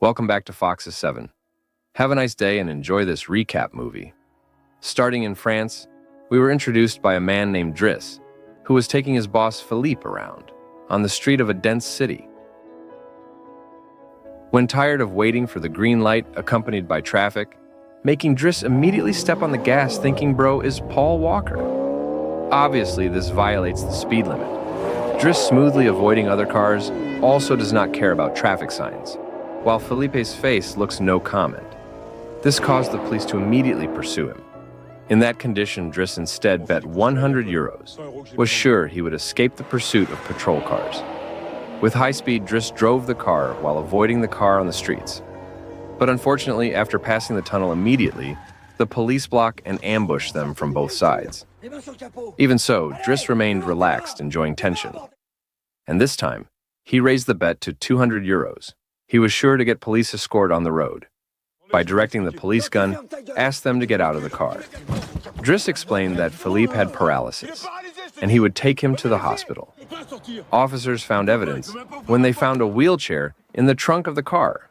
Welcome back to Fox's 7. Have a nice day and enjoy this recap movie. Starting in France, we were introduced by a man named Driss, who was taking his boss Philippe around on the street of a dense city. When tired of waiting for the green light accompanied by traffic, making Driss immediately step on the gas thinking bro is Paul Walker. Obviously, this violates the speed limit. Driss, smoothly avoiding other cars, also does not care about traffic signs, while Felipe's face looks no comment. This caused the police to immediately pursue him. In that condition, Driss instead bet 100 euros, was sure he would escape the pursuit of patrol cars. With high speed, Driss drove the car while avoiding the car on the streets. But unfortunately, after passing the tunnel immediately, the police block and ambush them from both sides. Even so, Driss remained relaxed, enjoying tension. And this time, he raised the bet to 200 euros. He was sure to get police escort on the road. By directing the police gun, asked them to get out of the car. Driss explained that Philippe had paralysis, and he would take him to the hospital. Officers found evidence when they found a wheelchair in the trunk of the car.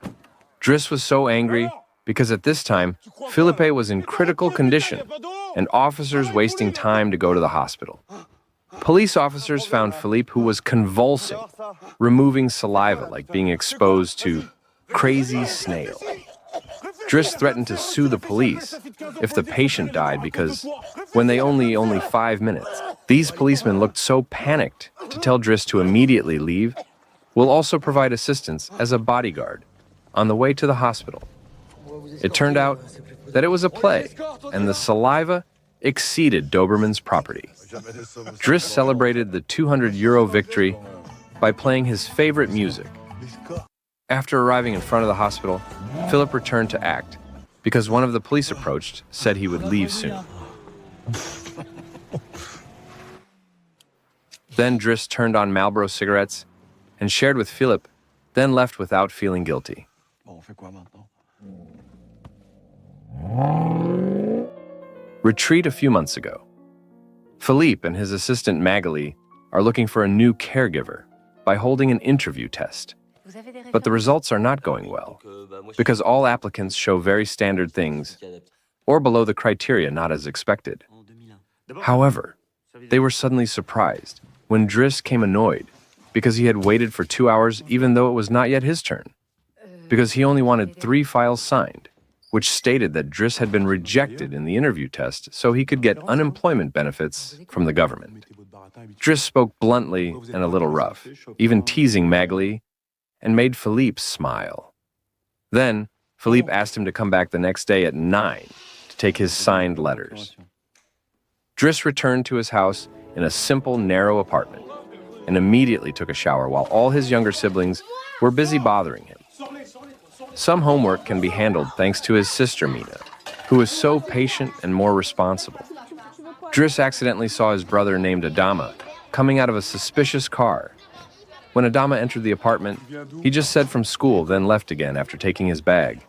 Driss was so angry because at this time, Philippe was in critical condition, and officers wasting time to go to the hospital. Police officers found Philippe, who was convulsing, removing saliva like being exposed to crazy snail. Driss threatened to sue the police if the patient died because when they only 5 minutes, these policemen looked so panicked to tell Driss to immediately leave. Will also provide assistance as a bodyguard on the way to the hospital. It turned out that it was a play, and the saliva exceeded Doberman's property. Driss celebrated the 200 euro victory by playing his favorite music. After arriving in front of the hospital, Philip returned to act because one of the police approached, said he would leave soon. Then Driss turned on Marlboro cigarettes and shared with Philip, then left without feeling guilty. Retreat a few months ago. Philippe and his assistant Magali are looking for a new caregiver by holding an interview test. But the results are not going well because all applicants show very standard things or below the criteria not as expected. However, they were suddenly surprised when Driss came annoyed because he had waited for 2 hours even though it was not yet his turn, because he only wanted 3 files signed, which stated that Driss had been rejected in the interview test so he could get unemployment benefits from the government. Driss spoke bluntly and a little rough, even teasing Magali, and made Philippe smile. Then, Philippe asked him to come back the next day at 9 to take his signed letters. Driss returned to his house in a simple, narrow apartment and immediately took a shower while all his younger siblings were busy bothering him. Some homework can be handled thanks to his sister Mina, who is so patient and more responsible. Driss accidentally saw his brother named Adama coming out of a suspicious car. When Adama entered the apartment, he just said from school, then left again after taking his bag,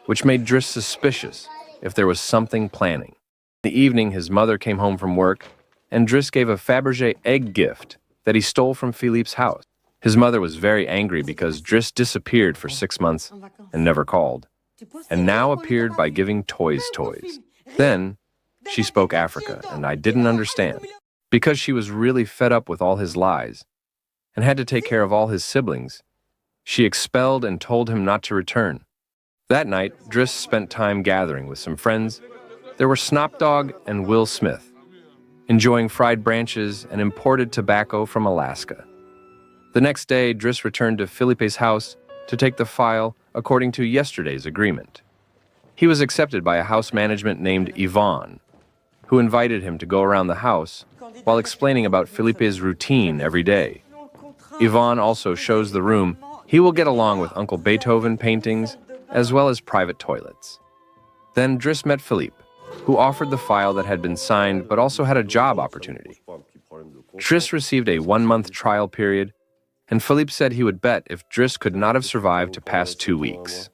which made Driss suspicious if there was something planning. In the evening, his mother came home from work, and Driss gave a Fabergé egg gift that he stole from Philippe's house. His mother was very angry because Driss disappeared for 6 months and never called, and now appeared by giving toys. Then, she spoke Africa, and I didn't understand, because she was really fed up with all his lies and had to take care of all his siblings. She expelled and told him not to return. That night, Driss spent time gathering with some friends. There were Snop Dogg and Will Smith, enjoying fried branches and imported tobacco from Alaska. The next day, Driss returned to Felipe's house to take the file according to yesterday's agreement. He was accepted by a house management named Yvonne, who invited him to go around the house while explaining about Felipe's routine every day. Yvonne also shows the room he will get along with Uncle Beethoven paintings as well as private toilets. Then Driss met Philippe, who offered the file that had been signed but also had a job opportunity. Driss received a 1-month trial period, and Philippe said he would bet if Driss could not have survived to pass 2 weeks.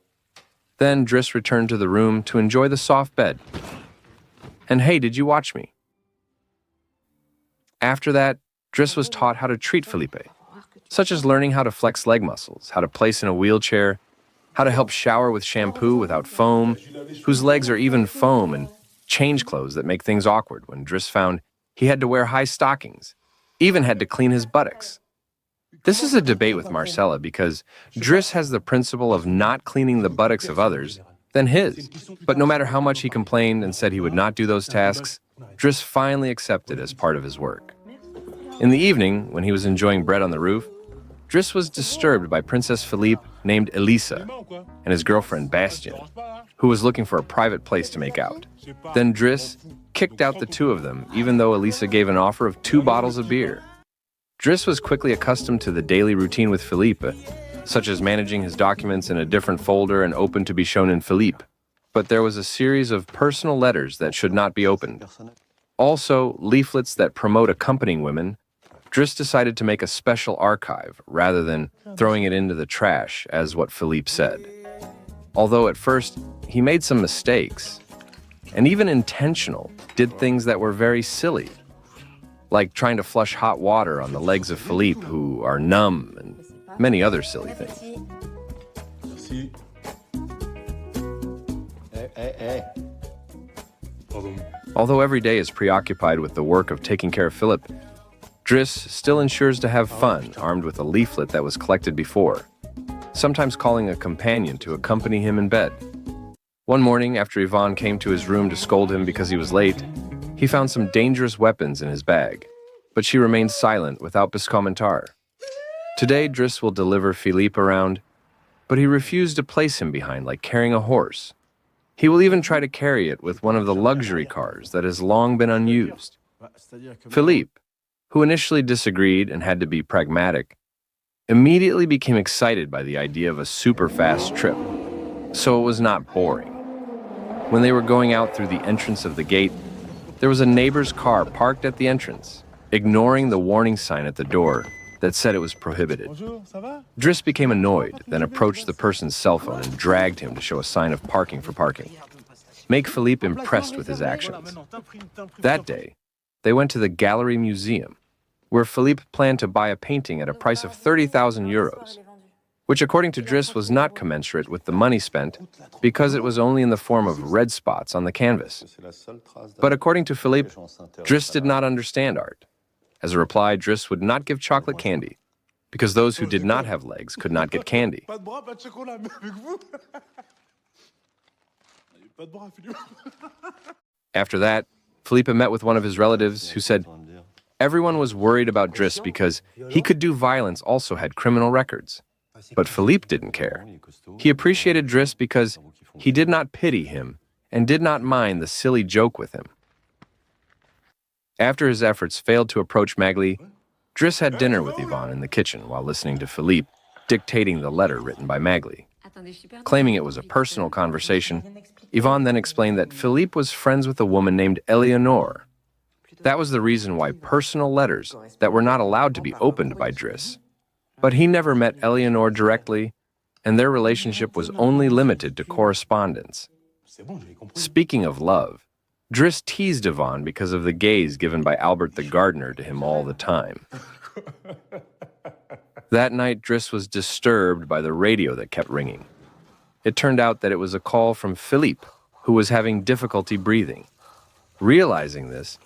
Then Driss returned to the room to enjoy the soft bed. And hey, did you watch me? After that, Driss was taught how to treat Felipe, such as learning how to flex leg muscles, how to place in a wheelchair, how to help shower with shampoo without foam, whose legs are even foam, and change clothes that make things awkward when Driss found he had to wear high stockings, even had to clean his buttocks. This is a debate with Marcella because Driss has the principle of not cleaning the buttocks of others than his. But no matter how much he complained and said he would not do those tasks, Driss finally accepted as part of his work. In the evening, when he was enjoying bread on the roof, Driss was disturbed by Princess Philippe named Elisa and his girlfriend Bastien, who was looking for a private place to make out. Then Driss kicked out the two of them, even though Elisa gave an offer of 2 bottles of beer. Driss was quickly accustomed to the daily routine with Philippe, such as managing his documents in a different folder and open to be shown in Philippe. But there was a series of personal letters that should not be opened. Also, leaflets that promote accompanying women. Driss decided to make a special archive rather than throwing it into the trash, as what Philippe said. Although at first, he made some mistakes, and even intentional, did things that were very silly, like trying to flush hot water on the legs of Philippe, who are numb, and many other silly things. Although every day is preoccupied with the work of taking care of Philippe, Driss still ensures to have fun, armed with a leaflet that was collected before, sometimes calling a companion to accompany him in bed. One morning, after Yvonne came to his room to scold him because he was late, he found some dangerous weapons in his bag, but she remained silent without biscomentar. Today, Driss will deliver Philippe around, but he refused to place him behind like carrying a horse. He will even try to carry it with one of the luxury cars that has long been unused. Philippe, who initially disagreed and had to be pragmatic, immediately became excited by the idea of a super-fast trip, so it was not boring. When they were going out through the entrance of the gate, there was a neighbor's car parked at the entrance, ignoring the warning sign at the door that said it was prohibited. Driss became annoyed, then approached the person's cell phone and dragged him to show a sign of parking for parking. Make Philippe impressed with his actions. That day, they went to the Gallery Museum, where Philippe planned to buy a painting at a price of 30,000 euros, which according to Driss was not commensurate with the money spent because it was only in the form of red spots on the canvas. But according to Philippe, Driss did not understand art. As a reply, Driss would not give chocolate candy because those who did not have legs could not get candy. After that, Philippe met with one of his relatives who said everyone was worried about Driss because he could do violence, also had criminal records. But Philippe didn't care. He appreciated Driss because he did not pity him and did not mind the silly joke with him. After his efforts failed to approach Magli, Driss had dinner with Yvonne in the kitchen while listening to Philippe dictating the letter written by Magli. Claiming it was a personal conversation, Yvonne then explained that Philippe was friends with a woman named Eleonore. That was the reason why personal letters that were not allowed to be opened by Driss. But he never met Eleonore directly, and their relationship was only limited to correspondence. Speaking of love, Driss teased Yvonne because of the gaze given by Albert the gardener to him all the time. That night, Driss was disturbed by the radio that kept ringing. It turned out that it was a call from Philippe, who was having difficulty breathing. Realizing this,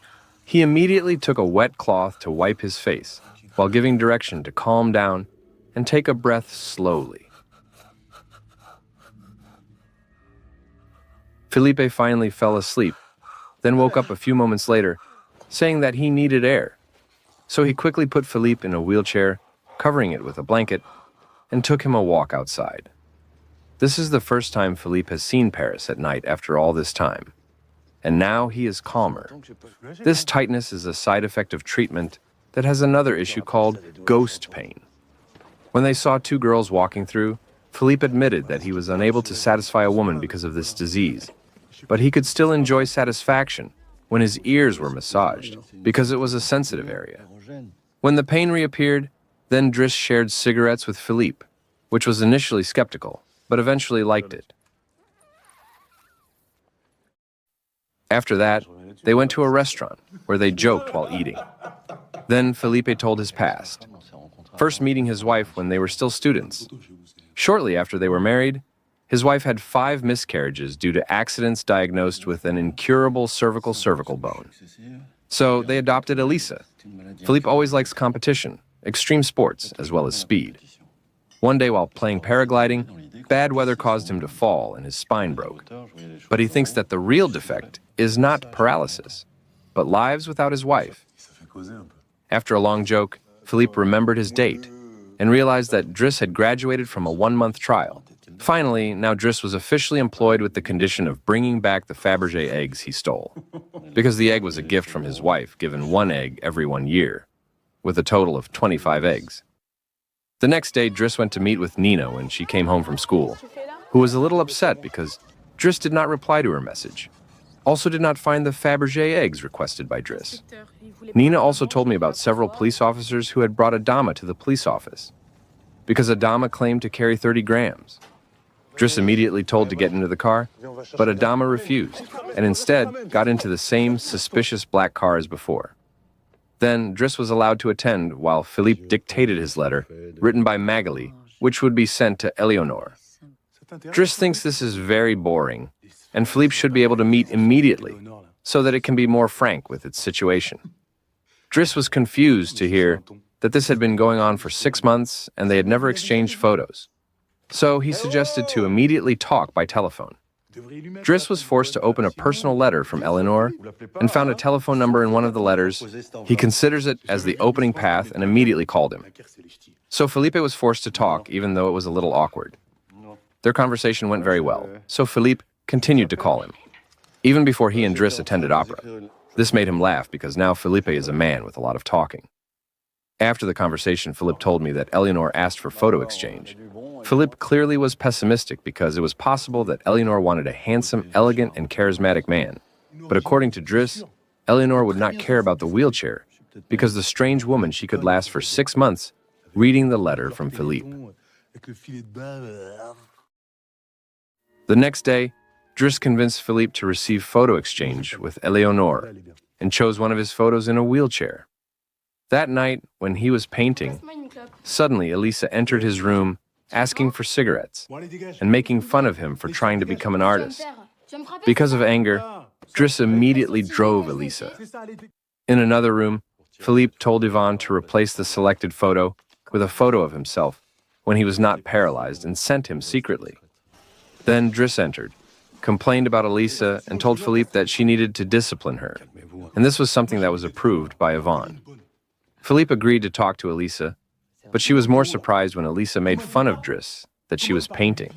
he immediately took a wet cloth to wipe his face, while giving direction to calm down and take a breath slowly. Philippe finally fell asleep, then woke up a few moments later, saying that he needed air. So he quickly put Philippe in a wheelchair, covering it with a blanket, and took him a walk outside. This is the first time Philippe has seen Paris at night after all this time, and now he is calmer. This tightness is a side effect of treatment that has another issue called ghost pain. When they saw 2 girls walking through, Philippe admitted that he was unable to satisfy a woman because of this disease, but he could still enjoy satisfaction when his ears were massaged, because it was a sensitive area. When the pain reappeared, then Driss shared cigarettes with Philippe, which was initially skeptical, but eventually liked it. After that, they went to a restaurant where they joked while eating. Then Philippe told his past, first meeting his wife when they were still students. Shortly after they were married, His wife had 5 miscarriages due to accidents diagnosed with an incurable cervical bone. So they adopted Elisa. Philippe always likes competition, extreme sports, as well as speed. One day while playing paragliding, bad weather caused him to fall and his spine broke. But he thinks that the real defect is not paralysis, but lives without his wife. After a long joke, Philippe remembered his date and realized that Driss had graduated from a 1-month trial. Finally, now Driss was officially employed with the condition of bringing back the Fabergé eggs he stole, because the egg was a gift from his wife, given 1 egg every 1 year, with a total of 25 eggs. The next day, Driss went to meet with Nina when she came home from school, who was a little upset because Driss did not reply to her message, also did not find the Fabergé eggs requested by Driss. Nina also told me about several police officers who had brought a dama to the police office, because a dama claimed to carry 30 grams. Driss immediately told to get into the car, but Adama refused, and instead got into the same suspicious black car as before. Then Driss was allowed to attend while Philippe dictated his letter, written by Magali, which would be sent to Eleonore. Driss thinks this is very boring, and Philippe should be able to meet immediately, so that it can be more frank with its situation. Driss was confused to hear that this had been going on for 6 months and they had never exchanged photos. So he suggested to immediately talk by telephone. Driss was forced to open a personal letter from Eleanor and found a telephone number in one of the letters. He considers it as the opening path and immediately called him. So Felipe was forced to talk, even though it was a little awkward. Their conversation went very well, so Philippe continued to call him, even before he and Driss attended opera. This made him laugh because now Felipe is a man with a lot of talking. After the conversation, Philippe told me that Eleanor asked for photo exchange. Philippe clearly was pessimistic because it was possible that Eleanor wanted a handsome, elegant, and charismatic man. But according to Driss, Eleanor would not care about the wheelchair because the strange woman she could last for 6 months reading the letter from Philippe. The next day, Driss convinced Philippe to receive photo exchange with Eleonore and chose one of his photos in a wheelchair. That night, when he was painting, suddenly Elisa entered his room asking for cigarettes and making fun of him for trying to become an artist. Because of anger, Driss immediately drove Elisa. In another room, Philippe told Yvonne to replace the selected photo with a photo of himself when he was not paralyzed and sent him secretly. Then Driss entered, complained about Elisa, and told Philippe that she needed to discipline her, and this was something that was approved by Yvonne. Philippe agreed to talk to Elisa, but she was more surprised when Elisa made fun of Driss that she was painting.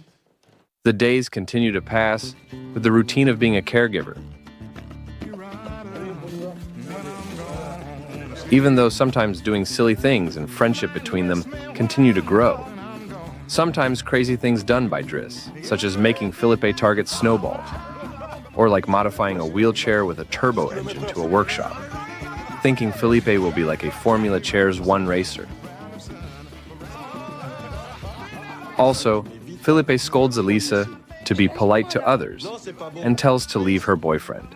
The days continued to pass with the routine of being a caregiver, even though sometimes doing silly things and friendship between them continue to grow. Sometimes crazy things done by Driss, such as making Philippe target snowballs, or like modifying a wheelchair with a turbo engine to a workshop, thinking Philippe will be like a Formula Chair's one racer. Also, Philippe scolds Elisa to be polite to others and tells to leave her boyfriend,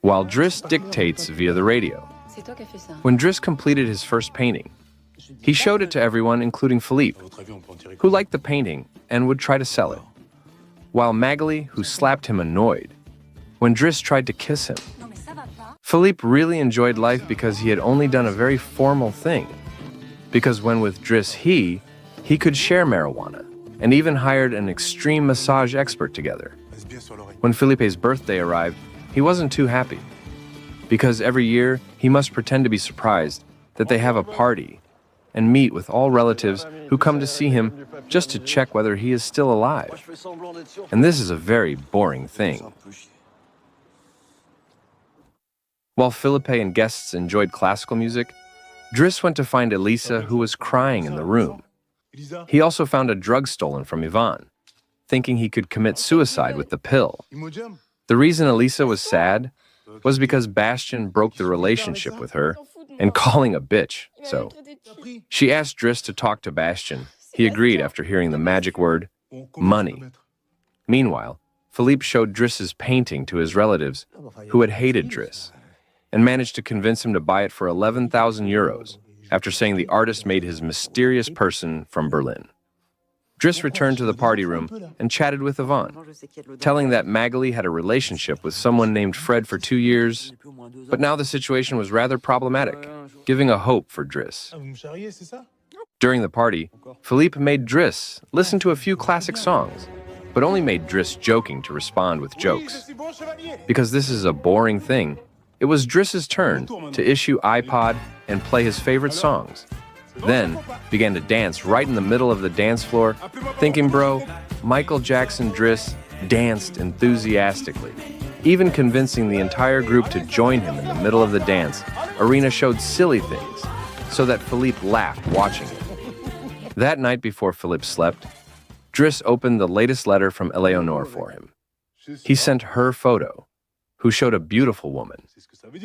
while Driss dictates via the radio. When Driss completed his first painting, he showed it to everyone, including Philippe, who liked the painting and would try to sell it, while Magali, who slapped him, annoyed when Driss tried to kiss him. Philippe really enjoyed life because he had only done a very formal thing, because when with Driss he could share marijuana, and even hired an extreme massage expert together. When Philippe's birthday arrived, he wasn't too happy, because every year he must pretend to be surprised that they have a party and meet with all relatives who come to see him just to check whether he is still alive. And this is a very boring thing. While Philippe and guests enjoyed classical music, Driss went to find Elisa, who was crying in the room. He also found a drug stolen from Yvonne, thinking he could commit suicide with the pill. The reason Elisa was sad was because Bastien broke the relationship with her and calling a bitch, so she asked Driss to talk to Bastien. He agreed after hearing the magic word, money. Meanwhile, Philippe showed Driss's painting to his relatives, who had hated Driss, and managed to convince him to buy it for 11,000 euros, after saying the artist made his mysterious person from Berlin. Driss returned to the party room and chatted with Yvonne, telling that Magali had a relationship with someone named Fred for 2 years, but now the situation was rather problematic, giving a hope for Driss. During the party, Philippe made Driss listen to a few classic songs, but only made Driss joking to respond with jokes. Because this is a boring thing, it was Driss's turn to issue iPod and play his favorite songs. Then began to dance right in the middle of the dance floor, thinking, bro, Michael Jackson Driss danced enthusiastically. Even convincing the entire group to join him in the middle of the dance, Arena showed silly things so that Philippe laughed watching it. That night before Philippe slept, Driss opened the latest letter from Eleonore for him. He sent her photo, who showed a beautiful woman,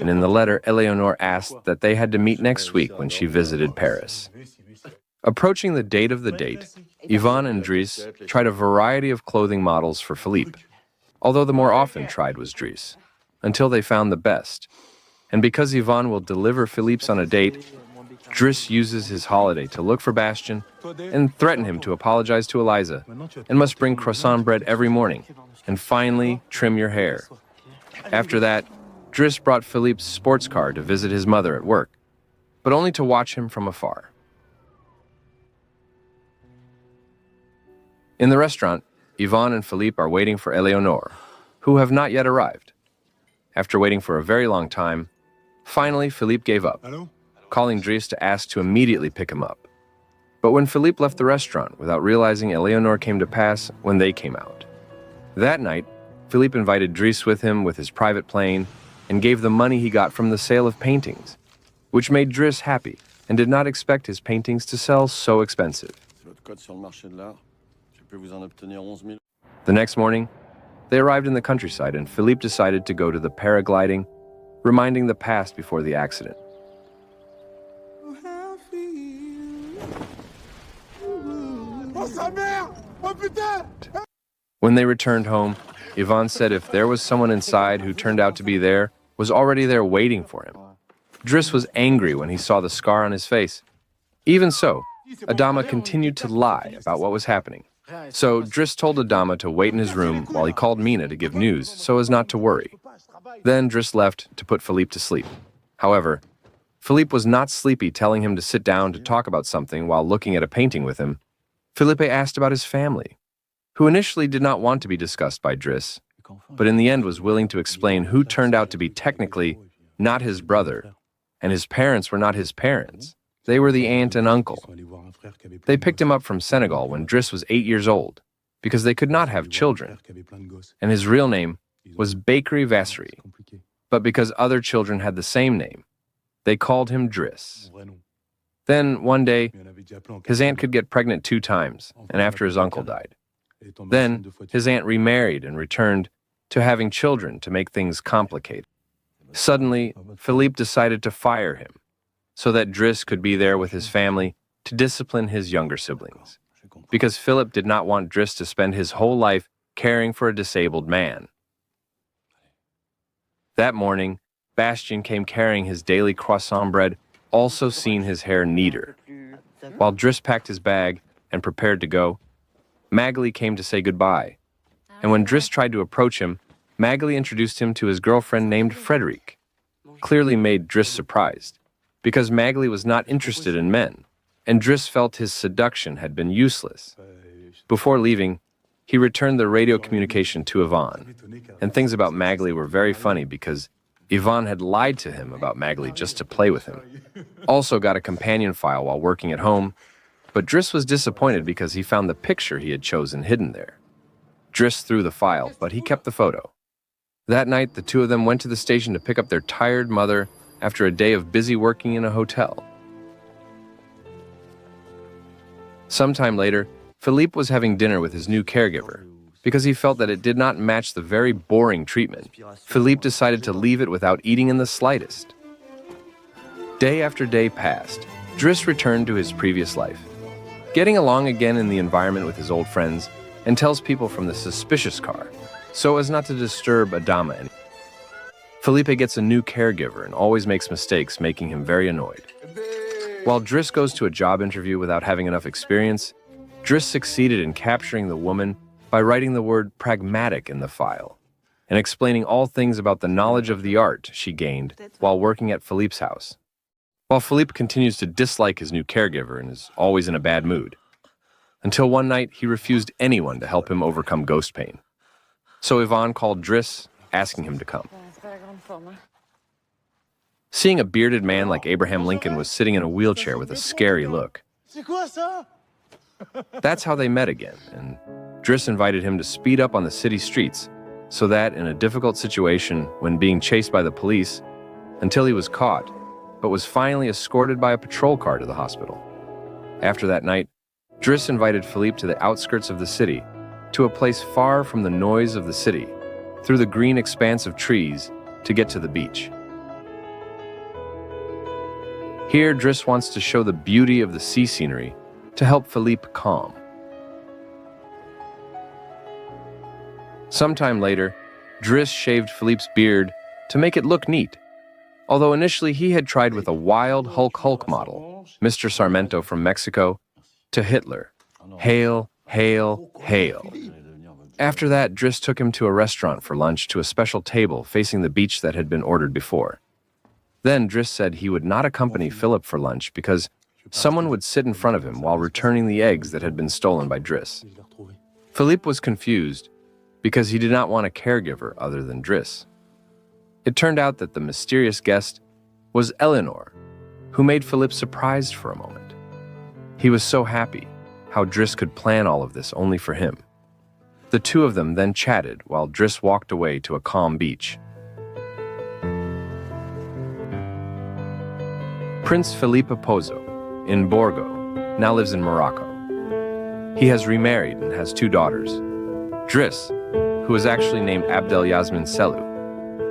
and in the letter, Eleonore asked that they had to meet next week when she visited Paris. Approaching the date of the date, Yvonne and Driss tried a variety of clothing models for Philippe, although the more often tried was Driss, until they found the best. And because Yvonne will deliver Philippe's on a date, Driss uses his holiday to look for Bastien and threaten him to apologize to Eliza, and must bring croissant bread every morning, and finally trim your hair. After that, Driss brought Philippe's sports car to visit his mother at work, but only to watch him from afar. In the restaurant, Yvonne and Philippe are waiting for Eleonore, who have not yet arrived. After waiting for a very long time, finally Philippe gave up, calling Driss to ask to immediately pick him up. But when Philippe left the restaurant without realizing Eleonore came to pass when they came out. That night, Philippe invited Driss with him with his private plane and gave the money he got from the sale of paintings, which made Driss happy and did not expect his paintings to sell so expensive. The next morning, they arrived in the countryside and Philippe decided to go to the paragliding, reminding the past before the accident. When they returned home, Yvonne said if there was someone inside who turned out to be there, was already there waiting for him. Driss was angry when he saw the scar on his face. Even so, Adama continued to lie about what was happening. So Driss told Adama to wait in his room while he called Mina to give news so as not to worry. Then Driss left to put Philippe to sleep. However, Philippe was not sleepy, telling him to sit down to talk about something while looking at a painting with him. Philippe asked about his family, who initially did not want to be discussed by Driss, but in the end was willing to explain who turned out to be technically not his brother, and his parents were not his parents. They were the aunt and uncle. They picked him up from Senegal when Driss was 8 years old, because they could not have children, and his real name was Bakary Vassary, but because other children had the same name, they called him Driss. Then, one day, his aunt could get pregnant 2 times, and after his uncle died. Then, his aunt remarried and returned to having children to make things complicated. Suddenly, Philippe decided to fire him so that Driss could be there with his family to discipline his younger siblings, because Philippe did not want Driss to spend his whole life caring for a disabled man. That morning, Bastien came carrying his daily croissant bread, also seeing his hair neater. While Driss packed his bag and prepared to go, Magali came to say goodbye, and when Driss tried to approach him, Magali introduced him to his girlfriend named Frederic, clearly made Driss surprised, because Magali was not interested in men, and Driss felt his seduction had been useless. Before leaving, he returned the radio communication to Yvonne, and things about Magali were very funny because Yvonne had lied to him about Magali just to play with him. Also got a companion file while working at home, but Driss was disappointed because he found the picture he had chosen hidden there. Driss threw the file, but he kept the photo. That night, the two of them went to the station to pick up their tired mother after a day of busy working in a hotel. Sometime later, Philippe was having dinner with his new caregiver. Because he felt that it did not match the very boring treatment, Philippe decided to leave it without eating in the slightest. Day after day passed. Driss returned to his previous life, getting along again in the environment with his old friends, and tells people from the suspicious car, so as not to disturb Adama any. Philippe gets a new caregiver and always makes mistakes, making him very annoyed. While Driss goes to a job interview without having enough experience, Driss succeeded in capturing the woman by writing the word pragmatic in the file and explaining all things about the knowledge of the art she gained while working at Philippe's house. While Philippe continues to dislike his new caregiver and is always in a bad mood, until one night he refused anyone to help him overcome ghost pain. So Yvonne called Driss, asking him to come. Seeing a bearded man like Abraham Lincoln was sitting in a wheelchair with a scary look. That's how they met again, and Driss invited him to speed up on the city streets so that, in a difficult situation when being chased by the police, until he was caught, but was finally escorted by a patrol car to the hospital. After that night, Driss invited Philippe to the outskirts of the city, to a place far from the noise of the city, through the green expanse of trees, to get to the beach. Here, Driss wants to show the beauty of the sea scenery to help Philippe calm. Sometime later, Driss shaved Philippe's beard to make it look neat, although initially he had tried with a wild Hulk model, Mr. Sarmento from Mexico, to Hitler. Hail, hail, hail. After that, Driss took him to a restaurant for lunch to a special table facing the beach that had been ordered before. Then Driss said he would not accompany Philip for lunch because someone would sit in front of him while returning the eggs that had been stolen by Driss. Philippe was confused because he did not want a caregiver other than Driss. It turned out that the mysterious guest was Eleanor, who made Philippe surprised for a moment. He was so happy how Driss could plan all of this only for him. The two of them then chatted while Driss walked away to a calm beach. Prince Felipe Pozo, in Borgo, now lives in Morocco. He has remarried and has 2 daughters. Driss, who is actually named Abdel Yasmin Selou,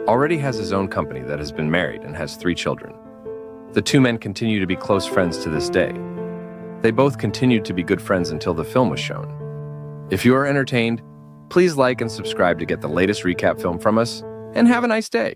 already has his own company that has been married and has 3 children. The 2 men continue to be close friends to this day. They both continued to be good friends until the film was shown. If you are entertained, please like and subscribe to get the latest recap film from us, and have a nice day.